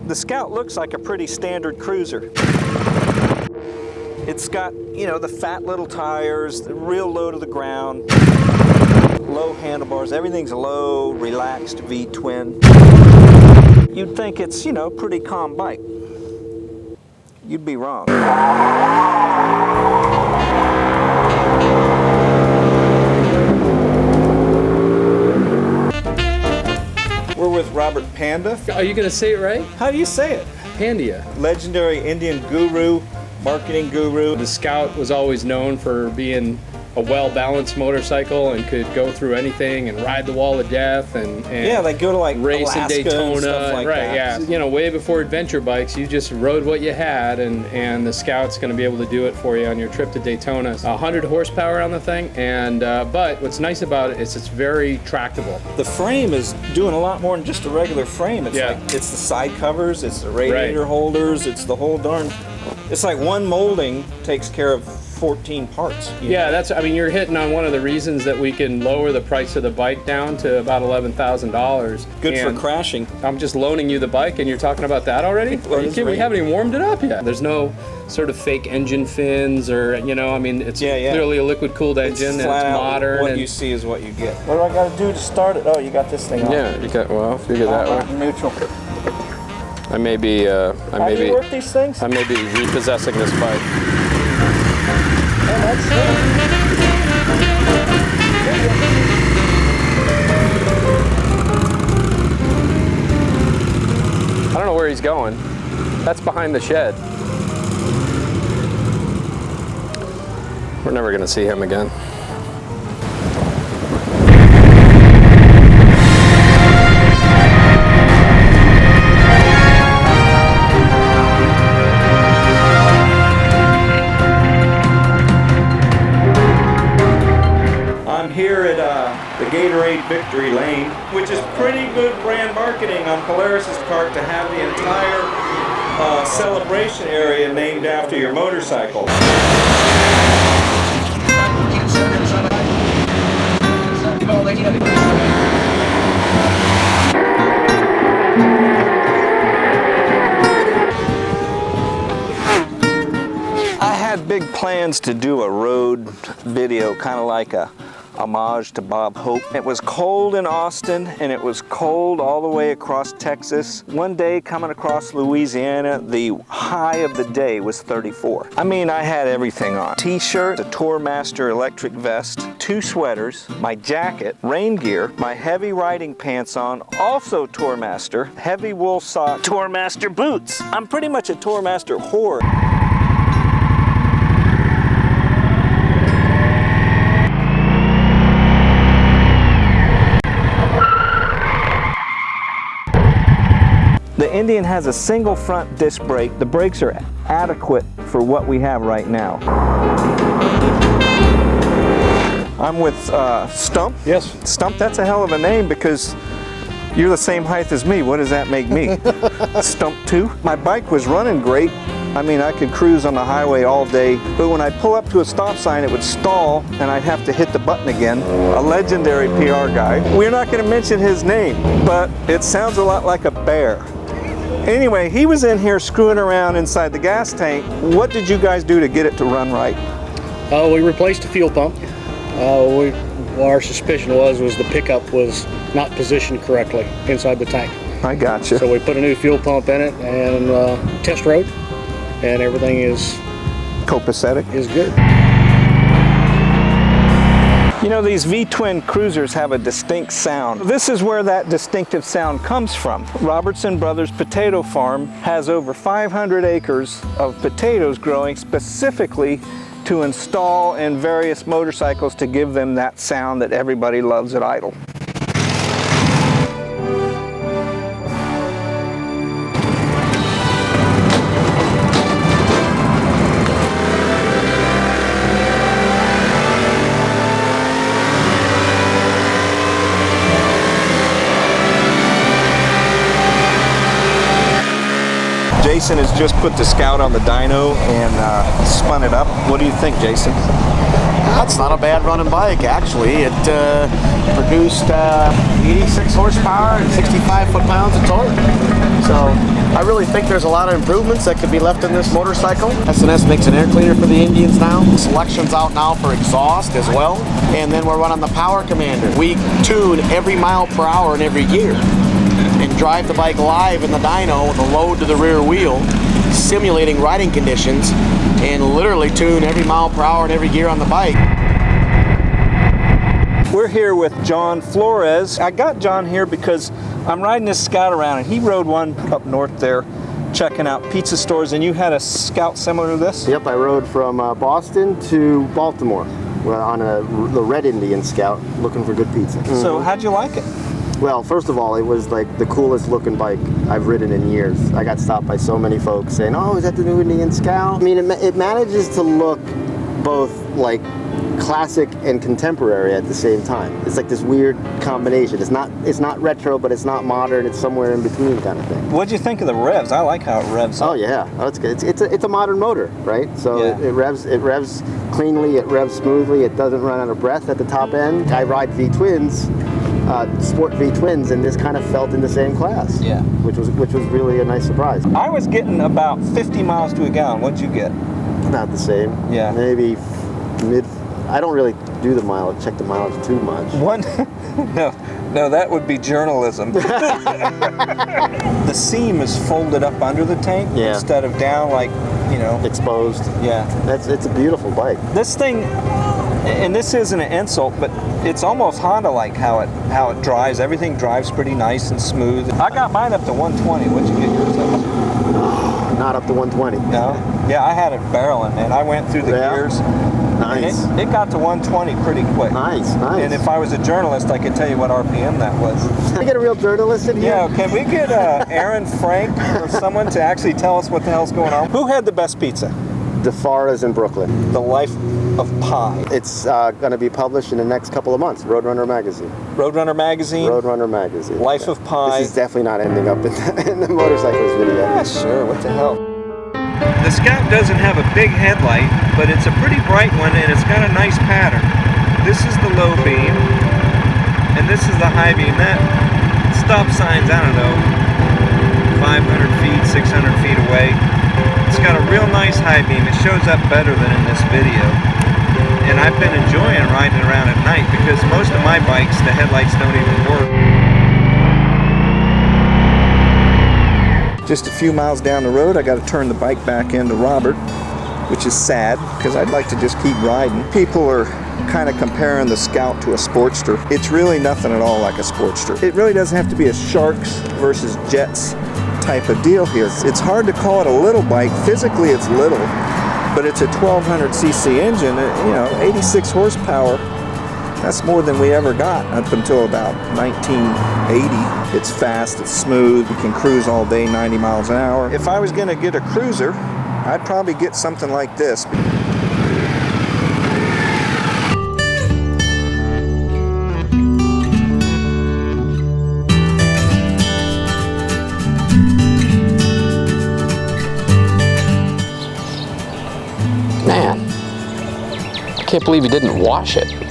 The Scout looks like a pretty standard cruiser. It's got, you know, the fat little tires, real low to the ground, low handlebars, everything's low, relaxed V-twin. You'd think it's, you know, pretty calm bike. You'd be wrong. We're with Robert Panda. Are you going to say it right? How do you say it? Pandia. Legendary Indian guru, marketing guru. The Scout was always known for being a well-balanced motorcycle and could go through anything and ride the wall of death and yeah, they go to like race Alaska in Daytona, and stuff like right? that. Yeah, you know, way before adventure bikes, you just rode what you had, and the Scout's going to be able to do it for you on your trip to Daytona. 100 horsepower on the thing, and but what's nice about it is it's very tractable. The frame is doing a lot more than just a regular frame. It's like it's the side covers, it's the radiator holders, it's the whole darn. It's like one molding takes care of 14 parts. Yeah, that's, I mean, you're hitting on one of the reasons that we can lower the price of the bike down to about $11,000. Good for crashing. I'm just loaning you the bike and you're talking about that already? Are you kidding? We haven't even warmed it up yet. There's no sort of fake engine fins or, you know, I mean, it's clearly a liquid-cooled engine and it's modern. What you see is what you get. What do I got to do to start it? Oh, you got this thing on. Yeah, you got, well, if you get that way. Neutral. I may be, How do you work these things? I may be repossessing this bike. Oh, that's I don't know where he's going. That's behind the shed. We're never going to see him again. Here at the Gatorade Victory Lane, which is pretty good brand marketing on Polaris's part to have the entire celebration area named after your motorcycle. I had big plans to do a road video, kind of like a homage to Bob Hope. It was cold in Austin and it was cold all the way across Texas. One day coming across Louisiana, the high of the day was 34. I mean, I had everything on. T-shirt, a Tourmaster electric vest, 2 sweaters, my jacket, rain gear, my heavy riding pants on, also Tourmaster, heavy wool sock, Tourmaster boots. I'm pretty much a Tourmaster whore. The Indian has a single front disc brake. The brakes are adequate for what we have right now. I'm with Stump. Yes. Stump, that's a hell of a name because you're the same height as me. What does that make me? Stump 2. My bike was running great. I mean, I could cruise on the highway all day, but when I pull up to a stop sign, it would stall and I'd have to hit the button again. A legendary PR guy. We're not going to mention his name, but it sounds a lot like a bear. Anyway, he was in here screwing around inside the gas tank. What did you guys do to get it to run right? We replaced the fuel pump. Our suspicion was the pickup was not positioned correctly inside the tank. I gotcha. So we put a new fuel pump in it and test rode, and everything is copacetic. Is good. You know, these V-twin cruisers have a distinct sound. This is where that distinctive sound comes from. Robertson Brothers Potato Farm has over 500 acres of potatoes growing specifically to install in various motorcycles to give them that sound that everybody loves at idle. Jason has just put the Scout on the dyno and spun it up. What do you think, Jason? That's not a bad running bike, actually. It produced 86 horsepower and 65 foot-pounds of torque. So I really think there's a lot of improvements that could be left in this motorcycle. S&S makes an air cleaner for the Indians now. Selection's out now for exhaust as well. And then we're running the Power Commander. We tune every mile per hour in every gear and drive the bike live in the dyno with a load to the rear wheel, simulating riding conditions, and literally tune every mile per hour in every gear on the bike. We're here with John Flores. I got John here because I'm riding this Scout around, and he rode one up north there checking out pizza stores, and you had a Scout similar to this? Yep, I rode from Boston to Baltimore on the Red Indian Scout looking for good pizza. So how'd you like it? Well, first of all, it was like the coolest looking bike I've ridden in years. I got stopped by so many folks saying, oh, is that the new Indian Scout? I mean, it manages to look both like classic and contemporary at the same time. It's like this weird combination. It's not retro, but it's not modern. It's somewhere in between kind of thing. What'd you think of the revs? I like how it revs up. Oh yeah, oh, it's good. It's a modern motor, right? So Yeah. it revs cleanly. It revs smoothly. It doesn't run out of breath at the top end. I ride V-twins. Sport V-twins, and this kind of felt in the same class. Yeah. Which was really a nice surprise. I was getting about 50 miles to a gallon. What'd you get? About the same. Yeah. Maybe mid. I don't really do the mileage, check the mileage too much. One, no, that would be journalism. The seam is folded up under the tank instead of down, like, you know. Exposed. Yeah. It's a beautiful bike. This thing, and this isn't an insult, but it's almost Honda-like how it drives. Everything drives pretty nice and smooth. I got mine up to 120. What'd you get yours up to? Not up to 120. No? Yeah, I had it barreling, man. I went through the gears. Nice. And it got to 120 pretty quick. Nice. And if I was a journalist, I could tell you what RPM that was. Can we get a real journalist in here? Yeah, can we get Aaron Frank or someone to actually tell us what the hell's going on? Who had the best pizza? DeFara's in Brooklyn. The Life of Pi. It's going to be published in the next couple of months. Roadrunner Magazine. Roadrunner Magazine? Roadrunner Magazine. Life of Pi. This is definitely not ending up in the motorcycles video. Yeah, sure. What the hell? The Scout doesn't have a big headlight, but it's a pretty bright one, and it's got a nice pattern. This is the low beam, and this is the high beam. That stop sign's, I don't know, 500 feet, 600 feet away. It's got a real nice high beam. It shows up better than in this video. And I've been enjoying riding around at night because most of my bikes, the headlights don't even work. Just a few miles down the road, I got to turn the bike back into Robert, which is sad because I'd like to just keep riding. People are kind of comparing the Scout to a Sportster. It's really nothing at all like a Sportster. It really doesn't have to be a Sharks versus Jets type of deal here. It's hard to call it a little bike. Physically, it's little, but it's a 1200cc engine, you know, 86 horsepower. That's more than we ever got up until about 1980. It's fast, it's smooth, you can cruise all day 90 miles an hour. If I was going to get a cruiser, I'd probably get something like this. Man, I can't believe you didn't wash it.